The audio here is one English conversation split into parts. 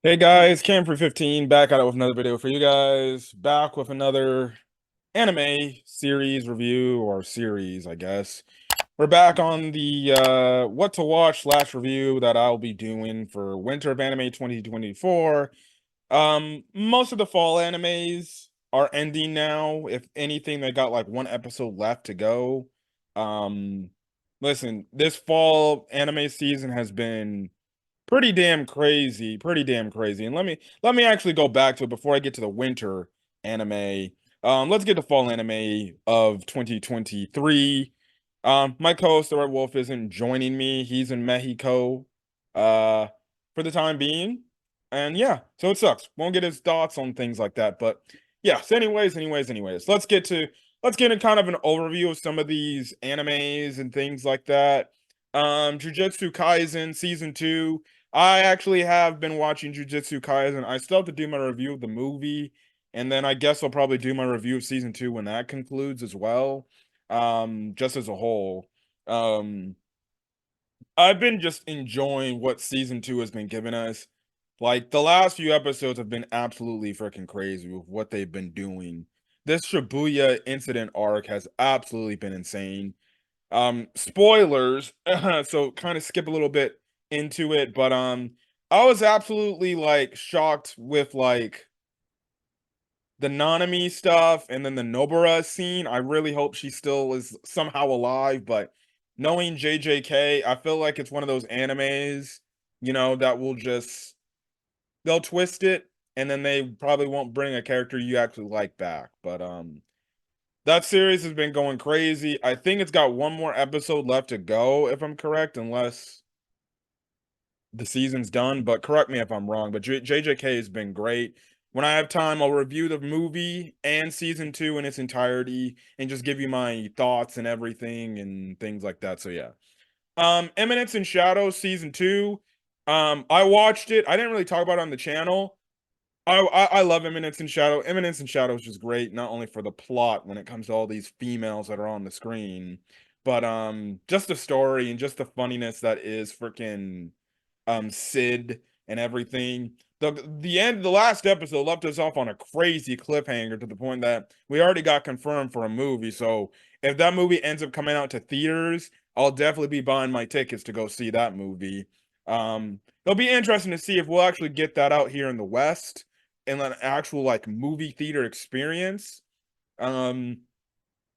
Hey guys, Cam for 15 back at it with another video for you guys. Back with another anime series review or series, I guess. We're back on the what to watch slash review that I'll be doing for Winter of Anime 2024. Most of the fall animes are ending now. If anything, they got like one episode left to go. Um, Listen, this fall anime season has been pretty damn crazy, pretty damn crazy. And let me actually go back to it before I get to the winter anime. Let's get to fall anime of 2023. My co-host the Red Wolf isn't joining me. He's in Mexico, uh, for the time being. And yeah, so it sucks. Won't get his thoughts on things like that. But yeah, so anyways, let's get in kind of an overview of some of these animes and things like that. Jujutsu Kaisen season 2. I actually have been watching Jujutsu Kaisen. I still have to do my review of the movie, and then I guess I'll probably do my review of season 2 when that concludes as well. Just as a whole. Um, I've been just enjoying what season 2 has been giving us. Like the last few episodes have been absolutely freaking crazy with what they've been doing. This Shibuya incident arc has absolutely been insane. Spoilers, so kind of skip a little bit into it, but I was absolutely like shocked with like the Nanami stuff and then the Nobara scene. I really hope she still is somehow alive, but knowing JJK, I feel like it's one of those animes, that will just they'll twist it and then they probably won't bring a character you actually like back. But that series has been going crazy. I think it's got one more episode left to go, if I'm correct, unless the season's done. But correct me if I'm wrong. But JJK has been great. When I have time, I'll review the movie and season 2 in its entirety and just give you my thoughts and everything and things like that. So yeah. Eminence and Shadows season 2. I watched it. I didn't really talk about it on the channel. I love Eminence and Shadow. Eminence and Shadow is just great, not only for the plot when it comes to all these females that are on the screen, but just the story and just the funniness that is freaking Sid and everything. The last episode left us off on a crazy cliffhanger to the point that we already got confirmed for a movie. So if that movie ends up coming out to theaters, I'll definitely be buying my tickets to go see that movie. It'll be interesting to see if we'll actually get that out here in the West in an actual like movie theater experience. Um,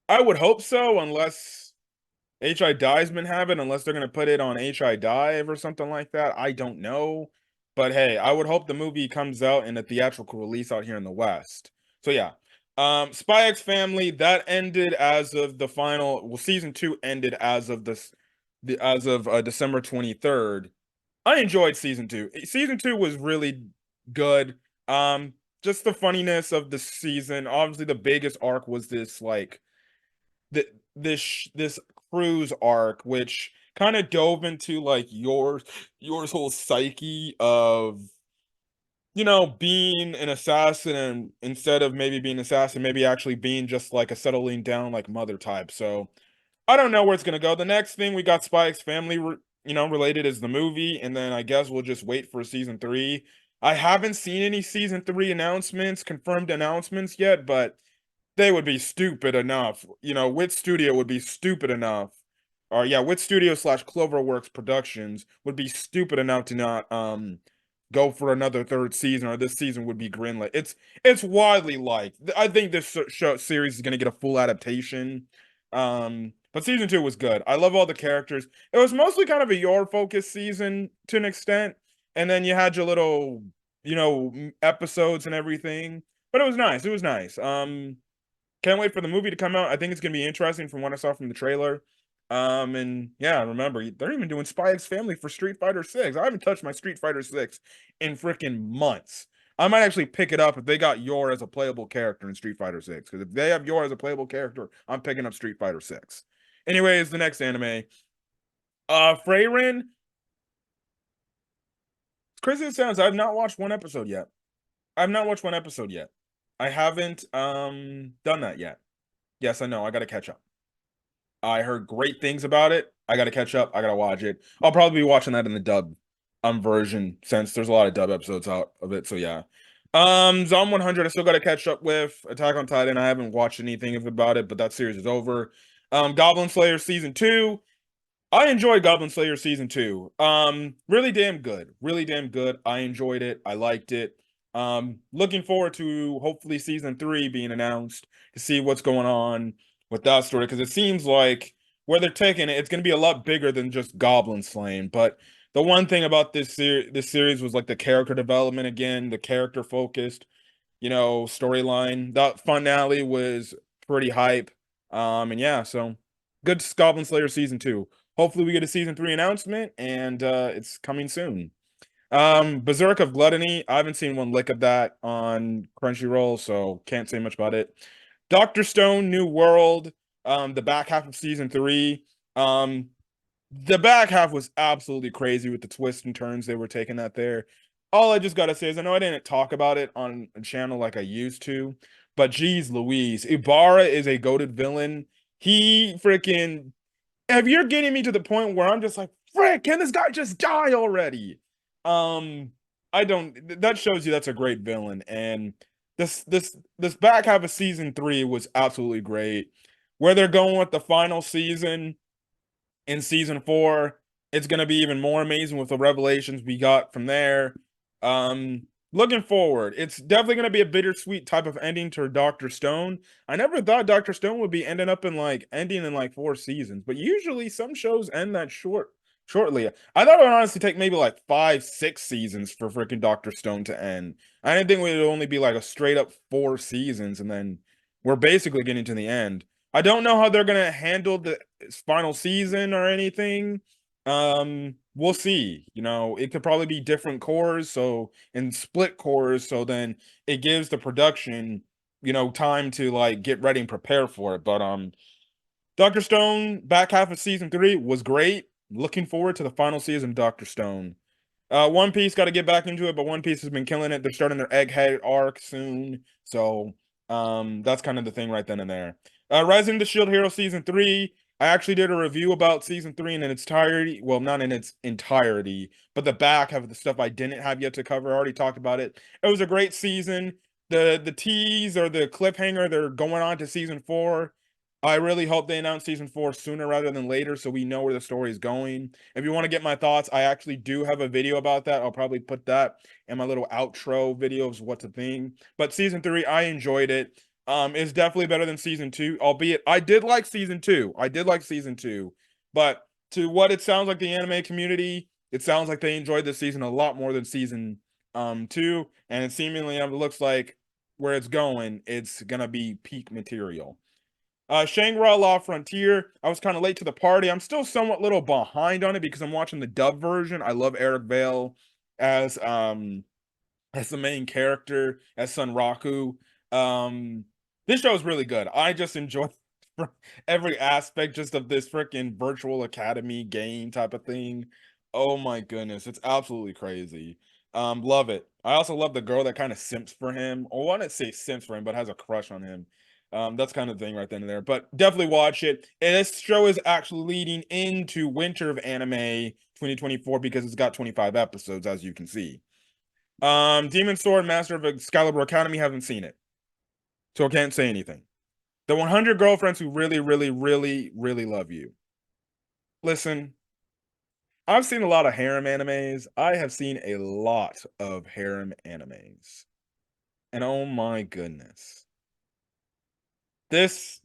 I would hope so, unless HI Dive's been having, unless they're gonna put it on HI Dive or something like that. I don't know. But hey, I would hope the movie comes out in a theatrical release out here in the West. So yeah. Spy X Family, that ended as of the final, well, season 2 ended as of December 23rd. I enjoyed season 2. Season 2 was really good. Just the funniness of the season. Obviously, the biggest arc was this like this cruise arc, which kind of dove into like yours whole psyche of being an assassin and instead of maybe being an assassin, maybe actually being just like a settling down like mother type. So I don't know where it's gonna go. The next thing we got Spy X Family, related is the movie, and then I guess we'll just wait for season 3. I haven't seen any season 3 announcements, confirmed announcements yet, but they would be stupid enough. Wit Studio would be stupid enough, or yeah, Wit Studio slash Cloverworks Productions would be stupid enough to not go for another third season, or this season would be greenlit. It's widely liked. I think this show series is gonna get a full adaptation. But season 2 was good. I love all the characters. It was mostly kind of a your focused season to an extent, and then you had your little, episodes and everything. But it was nice. It was nice. Can't wait for the movie to come out. I think it's gonna be interesting from what I saw from the trailer. And yeah, remember they're even doing Spy X Family for Street Fighter 6. I haven't touched my Street Fighter 6 in freaking months. I might actually pick it up if they got Yor as a playable character in Street Fighter 6. Because if they have Yor as a playable character, I'm picking up Street Fighter 6. Anyways, the next anime. Freyrin. As crazy as it sounds, I've not watched one episode yet. I've not watched one episode yet. I haven't done that yet. Yes, I know. I gotta catch up. I heard great things about it. I gotta catch up. I gotta watch it. I'll probably be watching that in the dub. version since there's a lot of dub episodes out of it. So yeah. Zom 100, I still got to catch up with Attack on Titan. I haven't watched anything about it, but that series is over. Goblin Slayer season 2. I enjoyed Goblin Slayer season 2. Really damn good. Really damn good. I enjoyed it. I liked it. Looking forward to hopefully season 3 being announced to see what's going on with that story, because it seems like where they're taking it, it's going to be a lot bigger than just goblin slaying. But the one thing about this series was like the character development again, the character focused, storyline. That finale was pretty hype. And yeah, so good Goblin Slayer season 2. Hopefully we get a season 3 announcement, and it's coming soon. Berserk of Gluttony, I haven't seen one lick of that on Crunchyroll, so can't say much about it. Doctor Stone New World, the back half of season 3. Um, the back half was absolutely crazy with the twists and turns they were taking that there. All I just gotta say is I know I didn't talk about it on a channel like I used to, but geez Louise, Ibarra is a goated villain. He freaking, if you're getting me to the point where I'm just like, frick, can this guy just die already? Um, I don't, that shows you that's a great villain. And this back half of season 3 was absolutely great. Where they're going with the final season in season 4, it's going to be even more amazing with the revelations we got from there. Looking forward, it's definitely going to be a bittersweet type of ending to Dr. Stone. I never thought Dr. Stone would be ending in like 4 seasons, but usually some shows end that shortly. I thought it would honestly take maybe like 5, 6 seasons for freaking Dr. Stone to end. I didn't think it would only be like a straight up 4 seasons, and then we're basically getting to the end. I don't know how they're gonna handle the final season or anything. We'll see. It could probably be different cores, so and split cores, so then it gives the production, time to like get ready and prepare for it. But Dr. Stone back half of season 3 was great. Looking forward to the final season of Dr. Stone. One Piece got to get back into it, but One Piece has been killing it. They're starting their Egghead arc soon, so that's kind of the thing right then and there. Rising of the Shield Hero season 3. I actually did a review about season 3 in its entirety. Well, not in its entirety, but the back half of the stuff I didn't have yet to cover. I already talked about it. It was a great season. The tease or the cliffhanger, they're going on to season 4. I really hope they announce season 4 sooner rather than later so we know where the story is going. If you want to get my thoughts, I actually do have a video about that. I'll probably put that in my little outro video of what to think. But season 3, I enjoyed it. It's definitely better than season 2, albeit I did like season 2. I did like season 2. But to what it sounds like the anime community, it sounds like they enjoyed this season a lot more than season 2. And it seemingly looks like where it's going, it's gonna be peak material. Shangri-La Law Frontier. I was kind of late to the party. I'm still somewhat little behind on it because I'm watching the dub version. I love Eric Vale as the main character, as Sun Raku. This show is really good. I just enjoy every aspect just of this freaking virtual academy game type of thing. Oh my goodness, it's absolutely crazy. Love it. I also love the girl that kind of simps for him. Or I wouldn't say simps for him, but has a crush on him. That's kind of the thing right then and there. But definitely watch it. And this show is actually leading into Winter of Anime 2024 because it's got 25 episodes, as you can see. Demon Sword Master of Excalibur Academy, haven't seen it, so I can't say anything. The 100 Girlfriends Who Really, Really, Really, Really Love You. Listen, I've seen a lot of harem animes. I have seen a lot of harem animes. And oh my goodness. This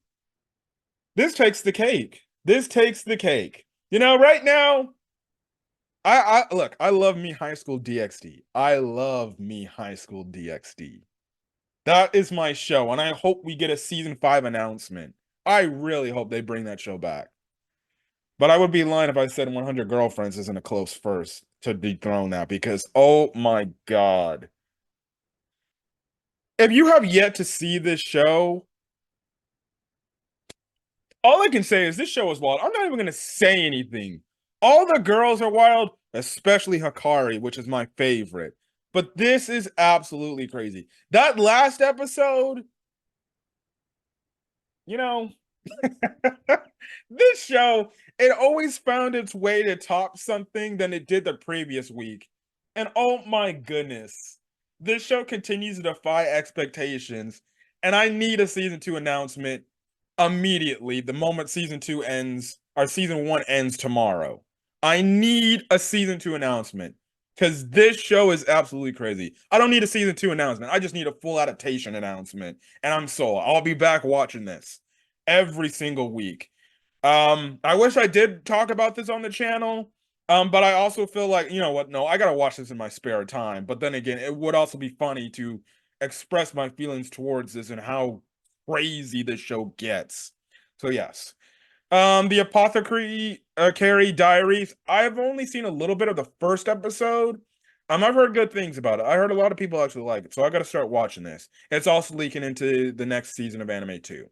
takes the cake. This takes the cake. Right now, I look, I love me High School DxD. I love me High School DxD. That is my show, and I hope we get a season 5 announcement. I really hope they bring that show back. But I would be lying if I said 100 Girlfriends isn't a close first to dethrone that, because oh my god. If you have yet to see this show, all I can say is this show is wild. I'm not even going to say anything. All the girls are wild, especially Hikari, which is my favorite. But this is absolutely crazy. That last episode, you know, this show, it always found its way to top something than it did the previous week. And oh my goodness, this show continues to defy expectations, and I need a season two announcement immediately. The moment season two ends, or season one ends tomorrow. I need a season two announcement because this show is absolutely crazy. I don't need a season two announcement. I just need a full adaptation announcement, and I'm sold. I'll be back watching this every single week. I wish I did talk about this on the channel. But I also feel like, you know what? No, I gotta watch this in my spare time. But then again, it would also be funny to express my feelings towards this and how crazy this show gets. So yes. The Apothecary Carry Diaries. I've only seen a little bit of the first episode. I've heard good things about it. I heard a lot of people actually like it, so I gotta start watching this. It's also leaking into the next season of anime too.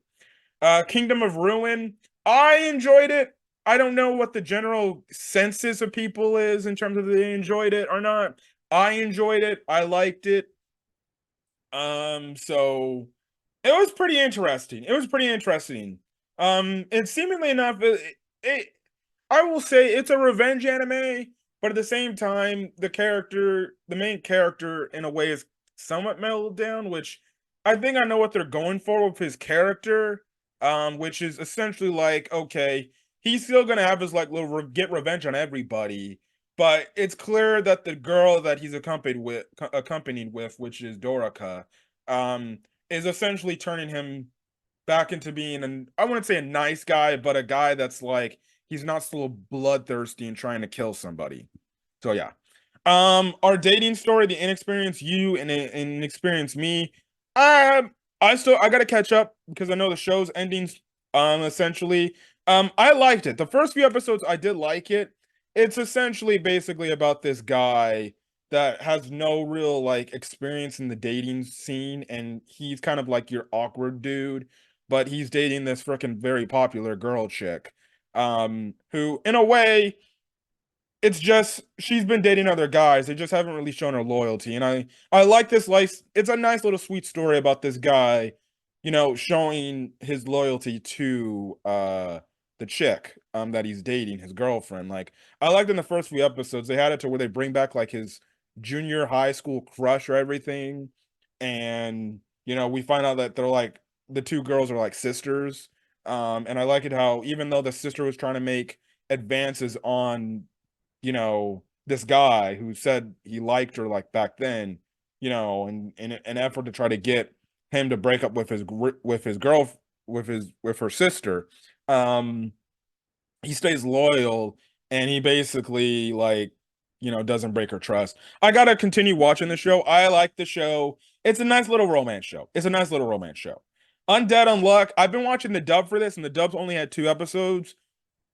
Kingdom of Ruin. I enjoyed it. I don't know what the general census of people is in terms of they enjoyed it or not. I enjoyed it. I liked it. So it was pretty interesting. It was pretty interesting. And seemingly enough, I will say it's a revenge anime, but at the same time, the main character, in a way, is somewhat mellowed down, which I think I know what they're going for with his character. Which is essentially like, okay, he's still gonna have his like little get revenge on everybody, but it's clear that the girl that he's accompanied with, which is Doraka, um, is essentially turning him back into being I wouldn't say a nice guy, but a guy that's like he's not still bloodthirsty and trying to kill somebody. So yeah. Our dating story, the inexperienced you and inexperienced me. Um, I gotta catch up because I know the show's endings. Essentially, I liked it. The first few episodes, I did like it. It's essentially basically about this guy that has no real like experience in the dating scene, and he's kind of like your awkward dude, but he's dating this freaking very popular girl chick, who in a way it's just she's been dating other guys. They just haven't really shown her loyalty. And I like this it's a nice little sweet story about this guy, showing his loyalty to the chick that he's dating, his girlfriend. Like I liked in the first few episodes, they had it to where they bring back like his junior high school crush or everything. And we find out that they're like the two girls are like sisters. And I like it how even though the sister was trying to make advances on this guy who said he liked her like back then, and in an effort to try to get him to break up with his girl with her sister, um, he stays loyal and he basically like doesn't break her trust. I gotta continue watching the show. I like the show. It's a nice little romance show. It's a nice little romance show. Undead Unluck. I've been watching the dub for this, and the dub's only had 2 episodes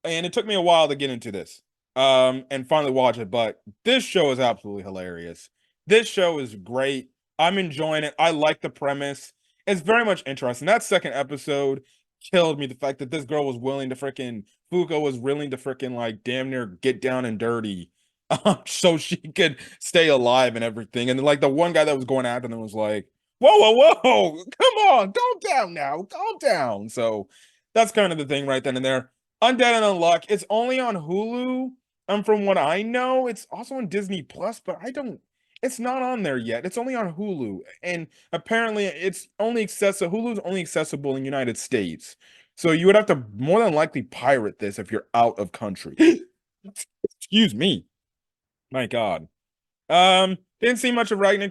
and it took me a while to get into this and finally watch it, but this show is absolutely hilarious. This show is great. I'm enjoying it. I like the premise. It's very much interesting. That second episode killed me. The fact that this girl was willing to freaking Fuko was willing to freaking like damn near get down and dirty so she could stay alive and everything. And then like the one guy that was going after them was like, whoa, come on, calm down now, calm down. So that's kind of the thing right then and there. Undead and Unluck. It's only on Hulu. From what I know, it's also on Disney Plus, but I don't. It's not on there yet. It's only on Hulu, and apparently, it's only accessible. Hulu's only accessible in United States, so you would have to more than likely pirate this if you're out of country. Excuse me. My God. Didn't see much of Ragnar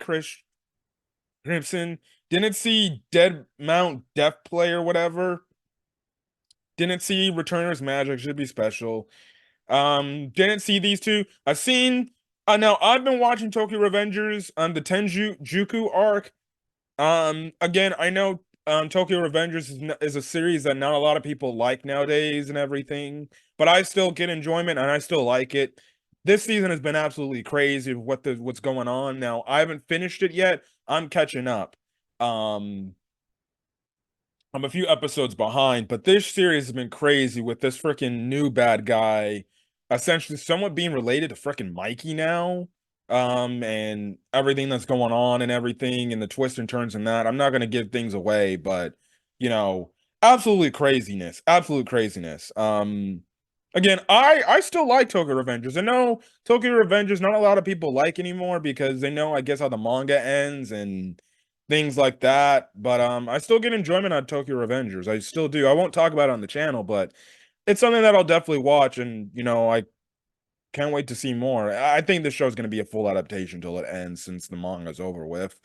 Crimson. Didn't see Dead Mount Death Play or whatever. Didn't see Returner's Magic. Should be special. Didn't see these two. I've seen now I've been watching Tokyo Revengers on the Tenjuku arc. Again, I know Tokyo Revengers is a series that not a lot of people like nowadays and everything, but I still get enjoyment and I still like it. This season has been absolutely crazy with what's going on. Now, I haven't finished it yet. I'm catching up. Um I'm a few episodes behind, but this series has been crazy with this freaking new bad guy, essentially somewhat being related to freaking Mikey now. And everything that's going on and everything, and the twists and turns and that. I'm not gonna give things away, but you know, absolute craziness, absolute craziness. Again, I still like Tokyo Revengers. I know Tokyo Revengers not a lot of people like anymore because they know, I guess, how the manga ends and things like that. But I still get enjoyment out of Tokyo Revengers. I still do. I won't talk about it on the channel, but it's something that I'll definitely watch, and I can't wait to see more. I think this show is going to be a full adaptation till it ends since the manga's over with.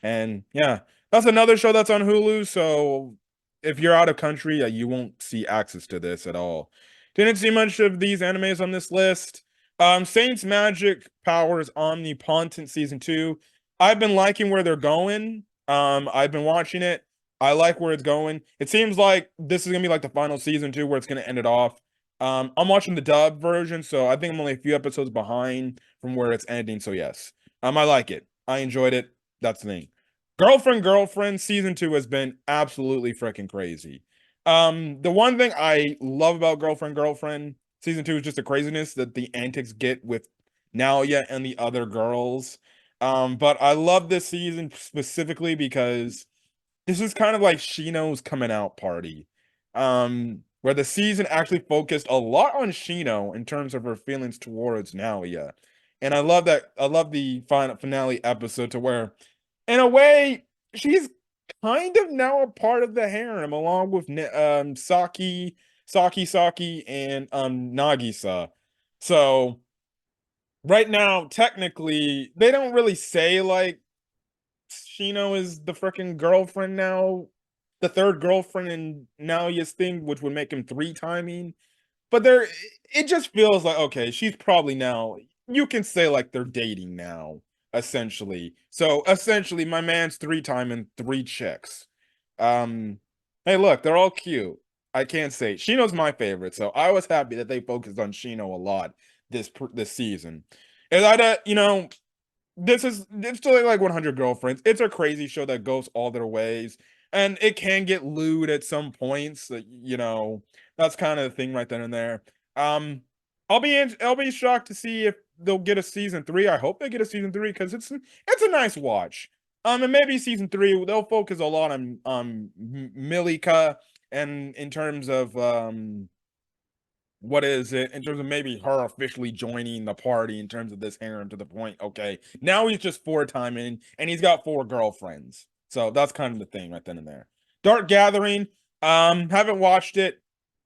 And yeah, that's another show that's on Hulu. So if you're out of country, you won't see access to this at all. Didn't see much of these animes on this list. Saints Magic Powers Omnipotent Season 2. I've been liking where they're going. I've been watching it. I like where it's going. It seems like this is gonna be like the final season too, where it's gonna end it off. I'm watching the dub version, so I think I'm only a few episodes behind from where it's ending. So yes, I like it. I enjoyed it. That's the thing. Girlfriend season 2 has been absolutely freaking crazy. The one thing I love about Girlfriend season 2 is just the craziness that the antics get with Naoya and the other girls. But I love this season specifically because this is kind of like Shino's coming out party. Where the season actually focused a lot on Shino in terms of her feelings towards Naoya. And I love that. I love the final finale episode to where, in a way, she's kind of now a part of the harem along with Saki, and Nagisa. So right now, technically, they don't really say like Shino is the freaking girlfriend now, the third girlfriend in Naoya's thing, which would make him three timing. But it just feels like okay, she's probably now. You can say like they're dating now, essentially. So essentially, my man's three timing three chicks. Um, hey, look, they're all cute. I can't say Shino's my favorite, so I was happy that they focused on Shino a lot this season. And it's still like 100 Girlfriends. It's a crazy show that goes all their ways, and it can get lewd at some points. That's kind of the thing right then and there. Um, I'll be shocked to see if they'll get a season 3. I hope they get a season 3 because it's a nice watch. And maybe season 3 they'll focus a lot on Milika, and in terms of what is it in terms of maybe her officially joining the party in terms of this harem to the point, okay, now he's just four timing and he's got four girlfriends. So that's kind of the thing right then and there. Dark Gathering, haven't watched it,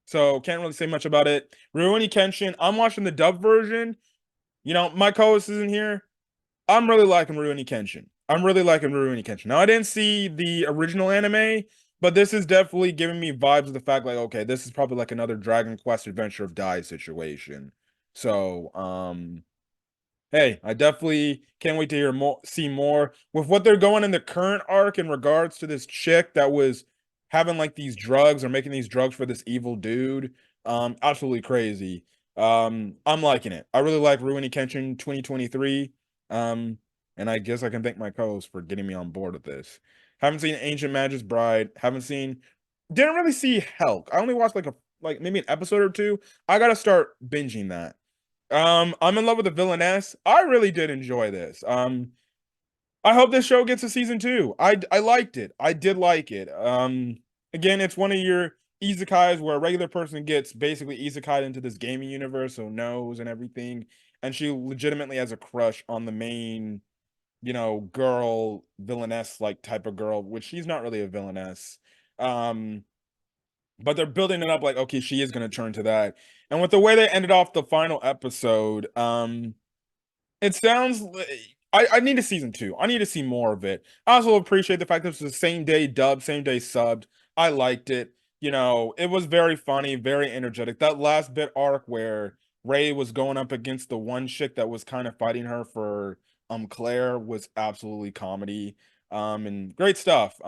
so can't really say much about it. Ruiny Kenshin, I'm watching the dub version. My co-host isn't here. I'm really liking Ruiny Kenshin. I'm really liking Ruiny Kenshin. Now, I didn't see the original anime, but this is definitely giving me vibes of the fact like, okay, this is probably like another Dragon Quest Adventure of Dai situation. So, hey, I definitely can't wait to see more with what they're going in the current arc in regards to this chick that was having like these drugs or making these drugs for this evil dude. Absolutely crazy. I'm liking it. I really like Ruiny Kenshin 2023. Um, and I guess I can thank my co-host for getting me on board with this. Haven't seen Ancient Magic's Bride. Didn't really see Helk. I only watched like maybe an episode or two. I gotta start binging that. I'm in love with the Villainess. I really did enjoy this. I hope this show gets a season 2. I liked it. I did like it. Again, it's one of your isekais where a regular person gets basically isekai into this gaming universe, so knows and everything, and she legitimately has a crush on the main, girl villainess like type of girl, which she's not really a villainess. Um, but they're building it up like, okay, she is gonna turn to that. And with the way they ended off the final episode, it sounds like I need a season 2. I need to see more of it. I also appreciate the fact that this was the same day dub, same day subbed. I liked it. It was very funny, very energetic. That last bit arc where Ray was going up against the one chick that was kind of fighting her for Claire was absolutely comedy. And great stuff.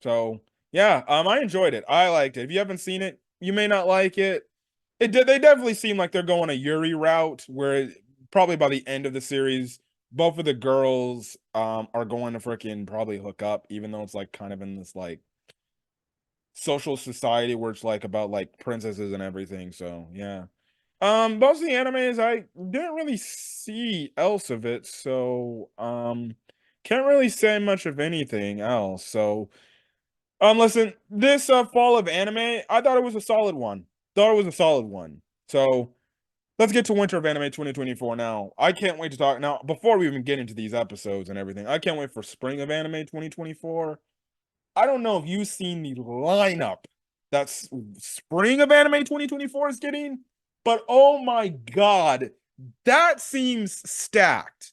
So yeah, I enjoyed it. I liked it. If you haven't seen it, you may not like it. They definitely seem like they're going a Yuri route, where probably by the end of the series, both of the girls are going to freaking probably hook up, even though it's like kind of in this like social society where it's like about like princesses and everything. So yeah. Most of the animes I didn't really see else of it, so can't really say much of anything else. So listen, this fall of anime, I thought it was a solid one. Thought it was a solid one. So let's get to Winter of Anime 2024 now. I can't wait to talk now. Before we even get into these episodes and everything, I can't wait for Spring of Anime 2024. I don't know if you've seen the lineup that's Spring of Anime 2024 is getting, but oh my god, that seems stacked.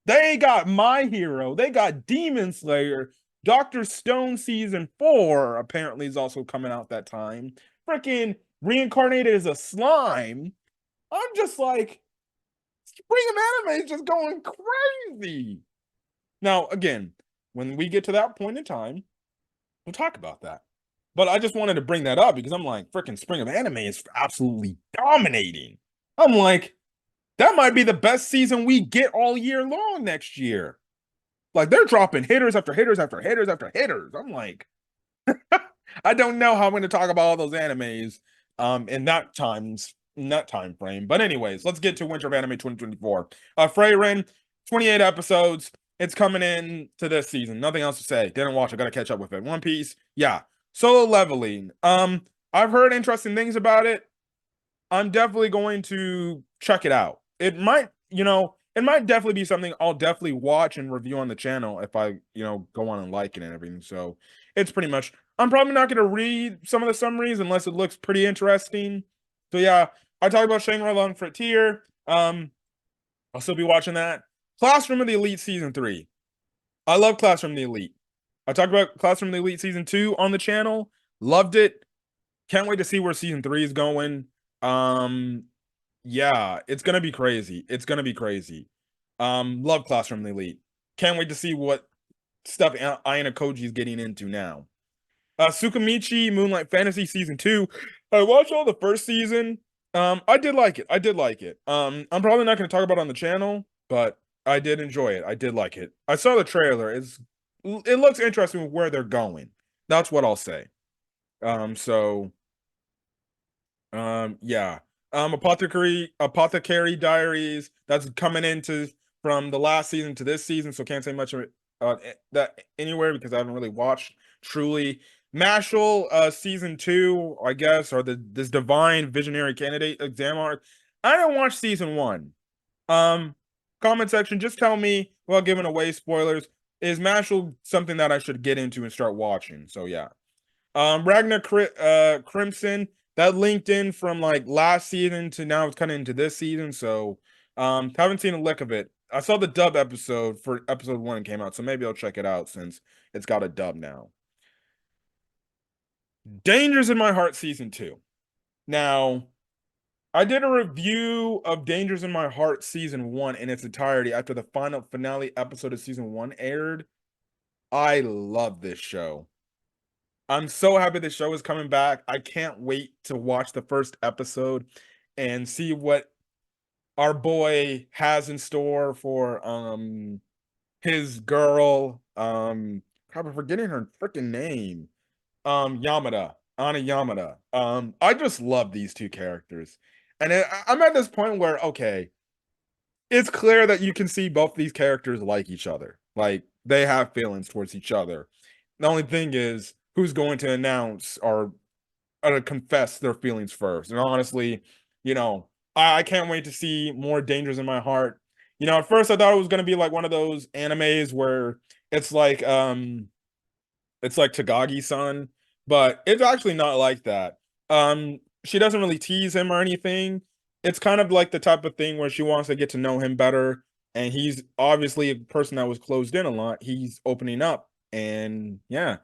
They got My Hero, they got Demon Slayer, Doctor Stone season 4 apparently is also coming out that time. Freaking Reincarnated as a Slime. I'm just like, Spring of Anime is just going crazy. Now, again, when we get to that point in time, we'll talk about that. But I just wanted to bring that up because I'm like, freaking Spring of Anime is absolutely dominating. I'm like, that might be the best season we get all year long next year. Like they're dropping hitters after hitters after hitters after hitters. I'm like, I don't know how I'm going to talk about all those animes in that time frame. But anyways, let's get to Winter of Anime 2024. Freyrin, 28 episodes. It's coming in to this season. Nothing else to say. Didn't watch it. Got to catch up with it. One Piece, yeah. Solo Leveling. I've heard interesting things about it. I'm definitely going to check it out. It might, it might definitely be something I'll definitely watch and review on the channel if I, go on and like it and everything. So it's pretty much, I'm probably not going to read some of the summaries unless it looks pretty interesting. So yeah, I talked about Shangri-La and Frontier. I'll still be watching that. Classroom of the Elite Season 3. I love Classroom of the Elite. I talked about Classroom of the Elite Season 2 on the channel. Loved it. Can't wait to see where Season 3 is going. Yeah, it's gonna be crazy. It's gonna be crazy. Love Classroom of the Elite. Can't wait to see what stuff Ayana Koji is getting into now. Tsukimichi Moonlight Fantasy Season 2. I watched all the first season. I did like it. I did like it. I'm probably not going to talk about it on the channel, but I did enjoy it. I did like it. I saw the trailer. It looks interesting with where they're going. That's what I'll say. So yeah. Apothecary Diaries. That's coming into from the last season to this season, so can't say much of it that anywhere because I haven't really watched truly. Mashal season 2, I guess, or this divine visionary candidate exam arc. I didn't watch season 1. Comment section, just tell me, well, giving away spoilers, is Mashal something that I should get into and start watching? So yeah. Ragnar Crimson, that linked in from like last season to now it's kind of into this season, so haven't seen a lick of it. I saw the dub episode for episode 1 came out, so maybe I'll check it out since it's got a dub now. Dangers in My Heart season 2. Now, I did a review of Dangers in My Heart season 1 in its entirety after the final finale episode of season 1 aired. I love this show. I'm so happy the show is coming back. I can't wait to watch the first episode and see what our boy has in store for his girl. I'm forgetting her freaking name. Yamada, Ana Yamada. I just love these two characters. And I'm at this point where, okay, it's clear that you can see both these characters like each other. Like they have feelings towards each other. The only thing is who's going to announce or confess their feelings first. And honestly, I can't wait to see more Dangers in My Heart. At first I thought it was gonna be like one of those animes where it's like Tagagi-san, but it's actually not like that. She doesn't really tease him or anything. It's kind of like the type of thing where she wants to get to know him better, and he's obviously a person that was closed in a lot. He's opening up, and yeah,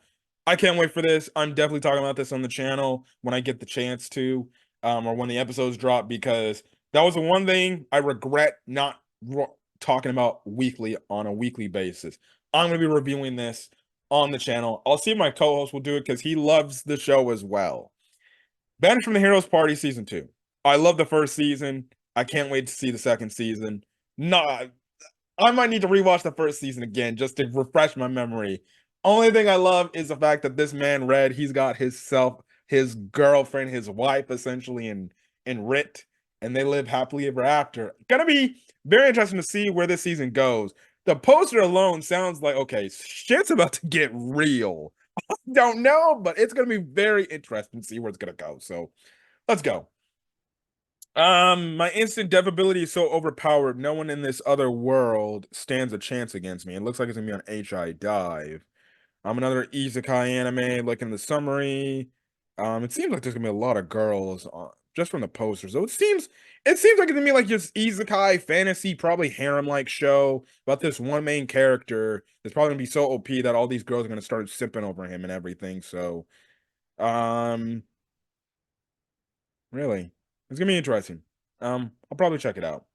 I can't wait for this. I'm definitely talking about this on the channel when I get the chance to, or when the episodes drop, because that was the one thing I regret not talking about on a weekly basis. I'm going to be reviewing this on the channel. I'll see if my co-host will do it because he loves the show as well. Banished from the Heroes Party season 2. I love the first season. I can't wait to see the second season. No, I might need to rewatch the first season again just to refresh my memory. Only thing I love is the fact that this man Red, he's got his girlfriend, his wife essentially in Rit, and they live happily ever after. Gonna be very interesting to see where this season goes. The poster alone sounds like, okay, shit's about to get real. Don't know, but it's gonna be very interesting to see where it's gonna go. So Let's go. My instant dev ability is so overpowered, no one in this other world stands a chance against me. It looks like it's gonna be on HI Dive. Another isekai anime, like in the summary. It seems like there's gonna be a lot of girls just from the posters. So it seems like it's gonna be like just isekai fantasy, probably harem-like show about this one main character that's probably gonna be so OP that all these girls are gonna start sipping over him and everything. So, um, really, it's gonna be interesting. I'll probably check it out.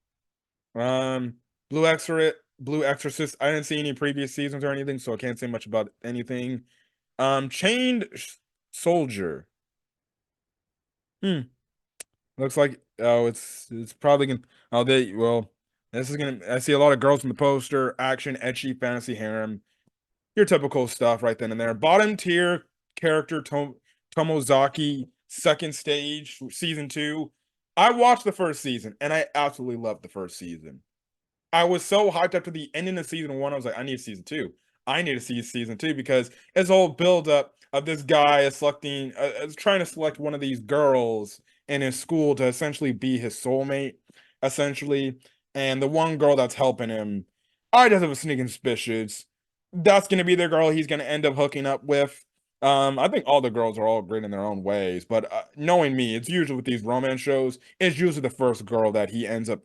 Um, Blue Exorcist. I didn't see any previous seasons or anything, so I can't say much about anything. Chained Soldier. Hmm. Looks like it's probably gonna this is gonna I see a lot of girls in the poster, action, etchy, fantasy harem. Your typical stuff right then and there. Bottom tier character Tomozaki, second stage, season two. I watched the first season and I absolutely loved the first season. I was so hyped after the ending of season one. I was like, I need season two. I need to see season two because it's all build up of this guy is trying to select one of these girls in his school to essentially be his soulmate, essentially. And the one girl that's helping him, I just have a sneaking suspicious that's gonna be the girl he's gonna end up hooking up with. I think all the girls are all great in their own ways, but knowing me, it's usually with these romance shows, it's usually the first girl that he ends up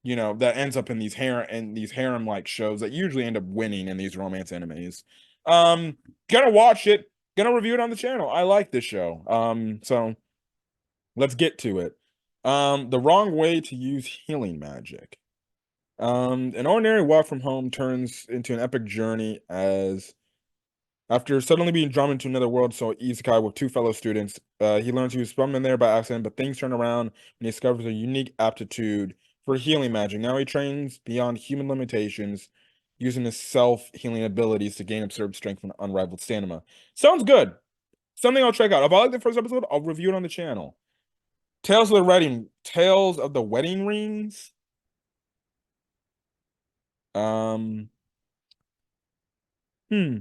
that ends up in these harem like shows that usually end up winning in these romance animes. Um, gonna watch it, gonna review it on the channel. I like this show. So let's get to it. The wrong way to use healing magic. An ordinary walk from home turns into an epic journey as after suddenly being drawn into another world, so isekai with two fellow students, he learns he was spun in there by accident, but things turn around and he discovers a unique aptitude for healing magic. Now he trains beyond human limitations, using his self-healing abilities to gain absurd strength and unrivaled stamina. Sounds good. Something I'll check out. If I like the first episode, I'll review it on the channel. Tales of the Wedding Rings. Um, hmm.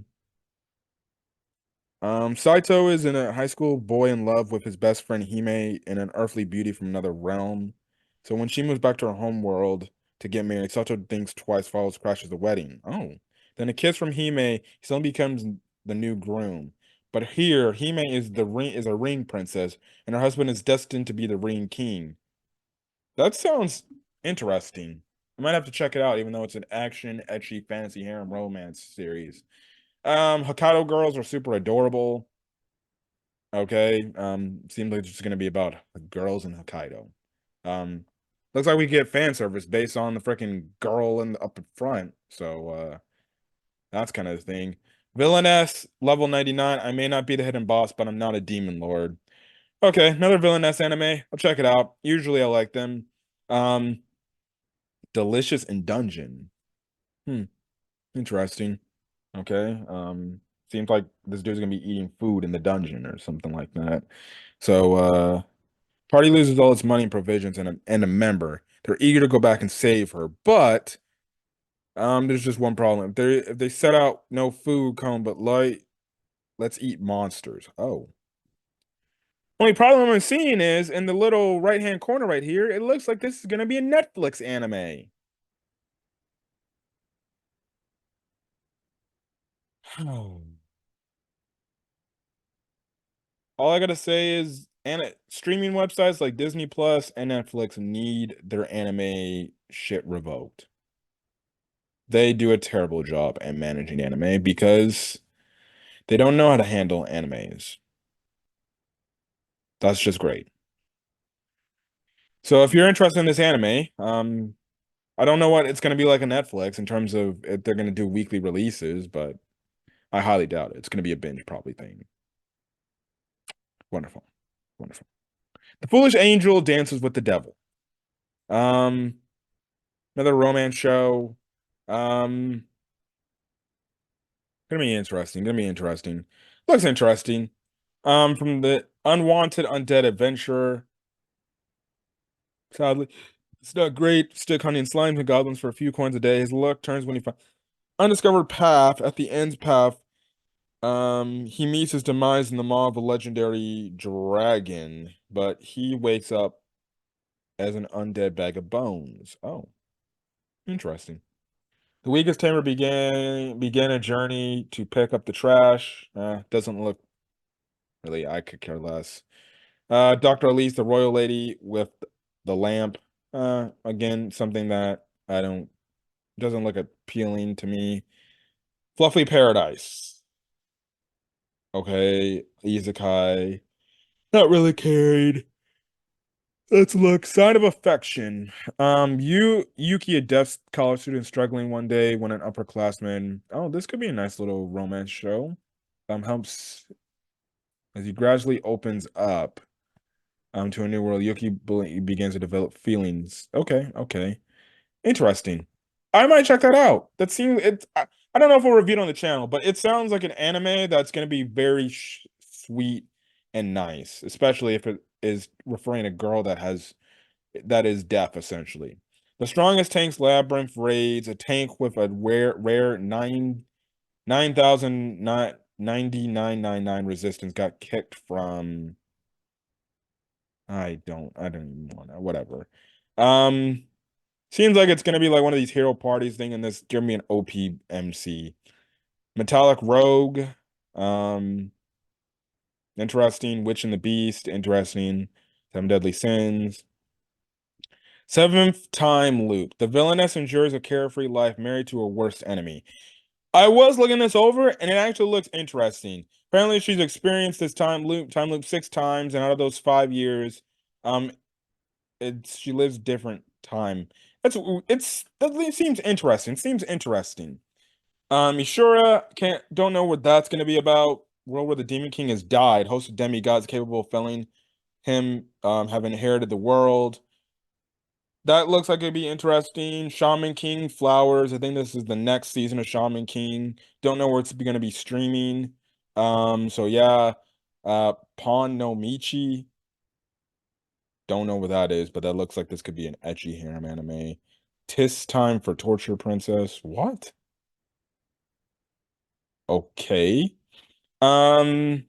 Saito is in a high school boy in love with his best friend Hime and an earthly beauty from another realm. So when she moves back to her home world to get married, Saito thinks twice, follows, crashes the wedding. Oh. Then a kiss from Hime, he suddenly becomes the new groom. But here, Hime is a ring princess, and her husband is destined to be the ring king. That sounds interesting. I might have to check it out, even though it's an action, etchy, fantasy harem romance series. Hokkaido girls are super adorable. Okay. Seems like it's just gonna be about girls in Hokkaido. Um, looks like we get fan service based on the freaking girl up front. So that's kind of the thing. Villainess, level 99. I may not be the hidden boss, but I'm not a demon lord. Okay, another Villainess anime. I'll check it out. Usually I like them. Um, Delicious in Dungeon. Hmm, interesting. Okay. Seems like this dude's gonna be eating food in the dungeon or something like that. So party loses all its money and provisions and a member. They're eager to go back and save her, but there's just one problem. If they set out no food, come but light, let's eat monsters. Oh. Only problem I'm seeing is in the little right-hand corner right here, it looks like this is gonna be a Netflix anime. All I gotta say is, and streaming websites like Disney Plus and Netflix need their anime shit revoked. They do a terrible job at managing anime because they don't know how to handle animes. That's just great. So if you're interested in this anime, I don't know what it's gonna be like on Netflix in terms of if they're gonna do weekly releases, but I highly doubt it. It's gonna be a binge probably thing. Wonderful, wonderful. The Foolish Angel dances with the devil. Um, Another romance show. Um, Gonna be interesting. Gonna be interesting. Looks interesting. From the Unwanted Undead Adventurer. Sadly, it's not great. Stick hunting slimes and goblins for a few coins a day. His luck turns when he finds undiscovered path at the end's path. He meets his demise in the maw of a legendary dragon, but he wakes up as an undead bag of bones. Oh, interesting. The weakest tamer began a journey to pick up the trash. Doesn't look really, I could care less. Dr. Elise, the royal lady with the lamp. Again, something that I don't doesn't look appealing to me. Fluffy Paradise. Okay, Isekai. Not really carried. Let's look. Sign of affection. Yuki, a deaf college student struggling one day when an upperclassman. Oh, this could be a nice little romance show. Helps as he gradually opens up to a new world. Yuki begins to develop feelings. Okay, okay. Interesting. I might check that out. That seems I don't know if we'll review it on the channel, but it sounds like an anime that's going to be very sweet and nice, especially if it is referring to a girl that is deaf essentially. The strongest tank's labyrinth raids a tank with a rare 9,999 resistance got kicked from I don't even want to whatever. Um Seems like it's gonna be like one of these hero parties thing, and this give me an OPMC. Metallic Rogue, um, interesting. Witch and the Beast, interesting. Seven Deadly Sins. Seventh Time Loop. The villainess endures a carefree life married to her worst enemy. I was looking this over, and it actually looks interesting. Apparently, she's experienced this time loop 6 times, and out of those 5 years, um, she lives different time. It seems interesting. It seems interesting. Ishura don't know what that's gonna be about. World where the Demon King has died. Host of demigods capable of felling him have inherited the world. That looks like it'd be interesting. Shaman King Flowers. I think this is the next season of Shaman King. Don't know where it's gonna be streaming. So yeah. Pawn no Michi. Don't know what that is, but that looks like this could be an ecchi harem anime. Tis time for Torture Princess. What? Okay. Um,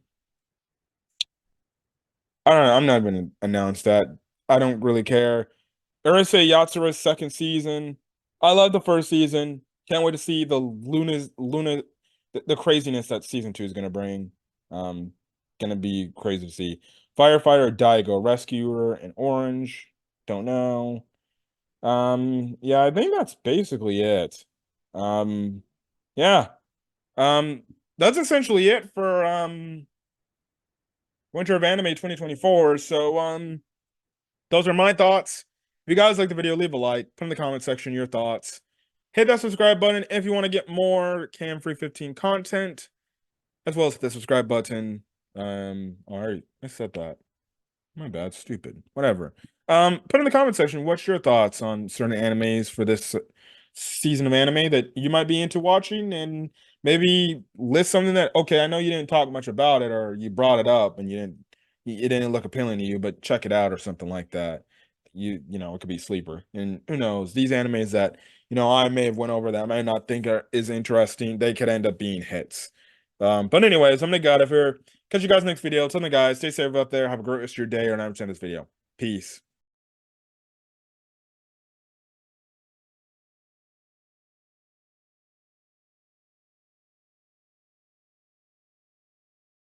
I don't know. I'm not gonna announce that. I don't really care. Urusei Yatsura's second season. I love the first season. Can't wait to see the craziness that season 2 is gonna bring. Gonna be crazy to see. Firefighter Daigo, Rescuer in Orange. Don't know. Yeah, I think that's basically it. Um, yeah. Um, that's essentially it for Winter of Anime 2024. So those are my thoughts. If you guys like the video, leave a like, put in the comment section your thoughts. Hit that subscribe button if you want to get more Cam Free 15 content, as well as hit the subscribe button. All right, I said that. My bad, stupid. Whatever. Put in the comment section what's your thoughts on certain animes for this season of anime that you might be into watching, and maybe list something that okay, I know you didn't talk much about it or you brought it up and it didn't look appealing to you, but check it out or something like that. You know, it could be sleeper. And who knows, these animes that, I may have went over that I might not think is interesting, they could end up being hits. But anyways, I'm gonna get out of here. Catch you guys next video. Till then, guys, stay safe out there. Have a great rest of your day, or I'm this video. Peace.